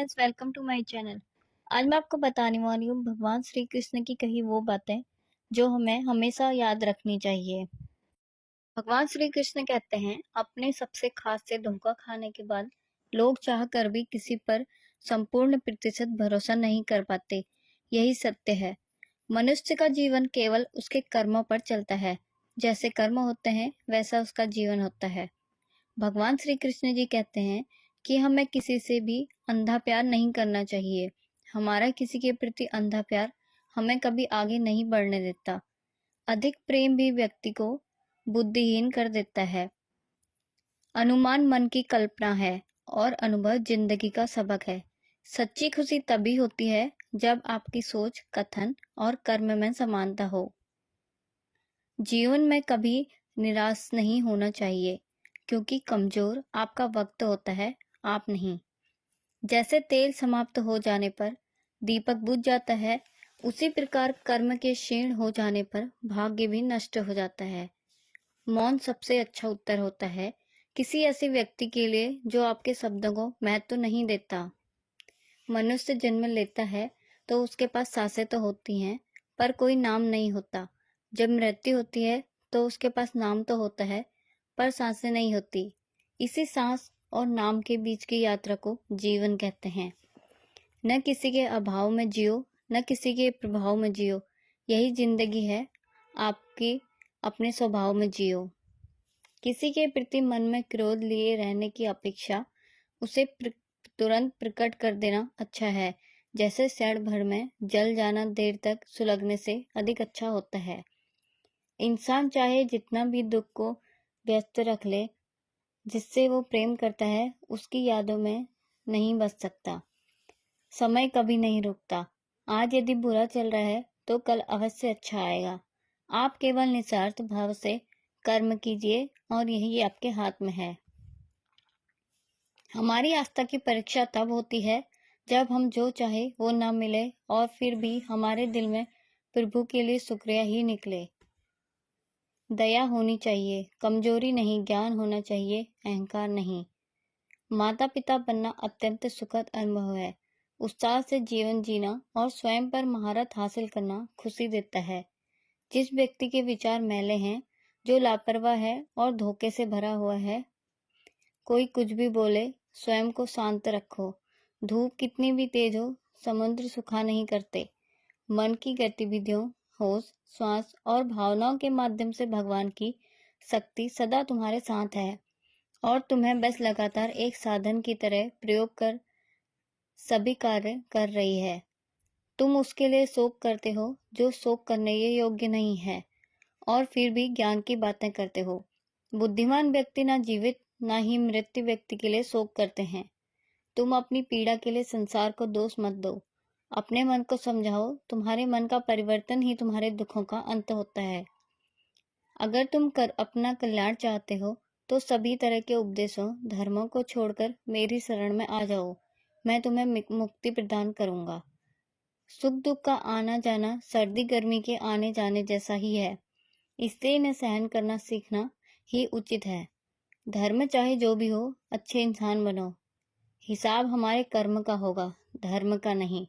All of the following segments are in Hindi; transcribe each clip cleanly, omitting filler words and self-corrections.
Friends, welcome to my channel. आज मैं आपको बताने वाली हूँ भगवान श्री कृष्ण की कही वो बातें जो हमें हमेशा याद रखनी चाहिए। भगवान श्री कृष्ण कहते हैं, अपने सबसे खास से धोखा खाने के बाद लोग चाह कर भी किसी पर संपूर्ण प्रतिशत भरोसा नहीं कर पाते। यही सत्य है। मनुष्य का जीवन केवल उसके कर्मों पर चलता है। जैसे कर्म होते हैं वैसा उसका जीवन होता है। भगवान श्री कृष्ण जी कहते हैं कि हमें किसी से भी अंधा प्यार नहीं करना चाहिए। हमारा किसी के प्रति अंधा प्यार हमें कभी आगे नहीं बढ़ने देता। अधिक प्रेम भी व्यक्ति को बुद्धिहीन कर देता है। अनुमान मन की कल्पना है और अनुभव जिंदगी का सबक है। सच्ची खुशी तभी होती है जब आपकी सोच, कथन और कर्म में समानता हो। जीवन में कभी निराश नहीं होना चाहिए, क्योंकि कमजोर आपका वक्त होता है, आप नहीं। जैसे तेल समाप्त हो जाने पर दीपक बुझ जाता है, उसी प्रकार कर्म के क्षीण हो जाने पर भाग्य भी नष्ट हो जाता है। मौन सबसे अच्छा उत्तर होता है किसी ऐसे व्यक्ति के लिए जो आपके शब्दों को महत्व नहीं देता। मनुष्य जन्म लेता है तो उसके पास सांसें तो होती हैं, पर कोई नाम नहीं होता। जब मृत्यु होती है तो उसके पास नाम तो होता है, पर सांसें नहीं होती। इसी सांस और नाम के बीच की यात्रा को जीवन कहते हैं। न किसी के अभाव में जियो, न किसी के प्रभाव में जियो। यही जिंदगी है, आपकी अपने स्वभाव में जियो। किसी के प्रति मन में क्रोध लिए रहने की अपेक्षा उसे तुरंत प्रकट कर देना अच्छा है। जैसे क्षण भर में जल जाना देर तक सुलगने से अधिक अच्छा होता है। इंसान चाहे जितना भी दुख को व्यस्त रख ले, जिससे वो प्रेम करता है उसकी यादों में नहीं बच सकता। समय कभी नहीं रुकता। आज यदि बुरा चल रहा है तो कल अवश्य अच्छा आएगा। आप केवल निस्वार्थ भाव से कर्म कीजिए और यही आपके हाथ में है। हमारी आस्था की परीक्षा तब होती है जब हम जो चाहे वो ना मिले और फिर भी हमारे दिल में प्रभु के लिए शुक्रिया ही निकले। दया होनी चाहिए, कमजोरी नहीं, ज्ञान होना चाहिए, अहंकार नहीं। माता पिता बनना अत्यंत सुखद अनुभव है। उत्साह से जीवन जीना और स्वयं पर महारत हासिल करना खुशी देता है। जिस व्यक्ति के विचार मैले हैं, जो लापरवाह है और धोखे से भरा हुआ है, कोई कुछ भी बोले, स्वयं को शांत रखो। धूप कितनी भी तेज हो, समुद्र सुखा नहीं करते। मन की गतिविधियों, होश, श्वास और भावनाओं के माध्यम से भगवान की शक्ति सदा तुम्हारे साथ है और तुम्हें बस लगातार एक साधन की तरह प्रयोग कर सभी कार्य कर रही है। तुम उसके लिए शोक करते हो जो शोक करने के योग्य नहीं है और फिर भी ज्ञान की बातें करते हो। बुद्धिमान व्यक्ति ना जीवित ना ही मृत्यु व्यक्ति के लिए शोक करते हैं। तुम अपनी पीड़ा के लिए संसार को दोष मत दो। अपने मन को समझाओ, तुम्हारे मन का परिवर्तन ही तुम्हारे दुखों का अंत होता है। अगर तुम अपना कल्याण चाहते हो तो सभी तरह के उपदेशों, धर्मों को छोड़कर मेरी शरण में आ जाओ। मैं तुम्हें मुक्ति प्रदान करूंगा। सुख दुख का आना जाना सर्दी गर्मी के आने जाने जैसा ही है। इससे इन्हें सहन करना सीखना ही उचित है। धर्म चाहे जो भी हो, अच्छे इंसान बनो। हिसाब हमारे कर्म का होगा, धर्म का नहीं।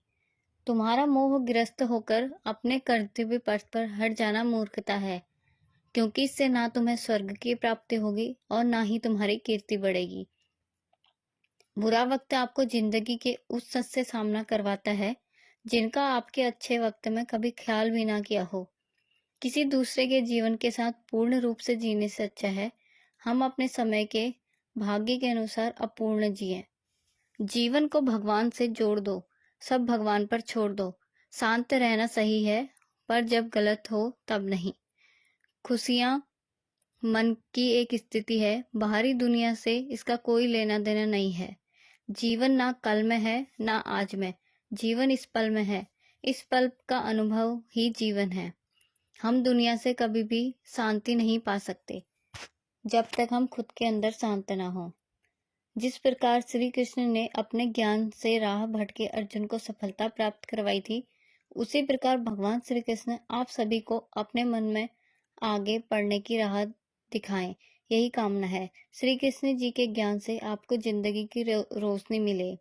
तुम्हारा मोह ग्रस्त होकर अपने कर्तव्य पथ पर हट जाना मूर्खता है, क्योंकि इससे ना तुम्हें स्वर्ग की प्राप्ति होगी और ना ही तुम्हारी कीर्ति बढ़ेगी। बुरा वक्त आपको जिंदगी के उस सच से सामना करवाता है जिनका आपके अच्छे वक्त में कभी ख्याल भी ना किया हो। किसी दूसरे के जीवन के साथ पूर्ण रूप से जीने से अच्छा है हम अपने समय के भाग्य के अनुसार अपूर्ण जिएं। जीवन को भगवान से जोड़ दो, सब भगवान पर छोड़ दो। शांत रहना सही है, पर जब गलत हो तब नहीं। खुशियां मन की एक स्थिति है, बाहरी दुनिया से इसका कोई लेना देना नहीं है। जीवन ना कल में है ना आज में, जीवन इस पल में है। इस पल का अनुभव ही जीवन है। हम दुनिया से कभी भी शांति नहीं पा सकते जब तक हम खुद के अंदर शांत ना हो। जिस प्रकार श्री कृष्ण ने अपने ज्ञान से राह भटके अर्जुन को सफलता प्राप्त करवाई थी, उसी प्रकार भगवान श्री कृष्ण आप सभी को अपने मन में आगे बढ़ने की राह दिखाएं। यही कामना है। श्री कृष्ण जी के ज्ञान से आपको जिंदगी की रोशनी मिले।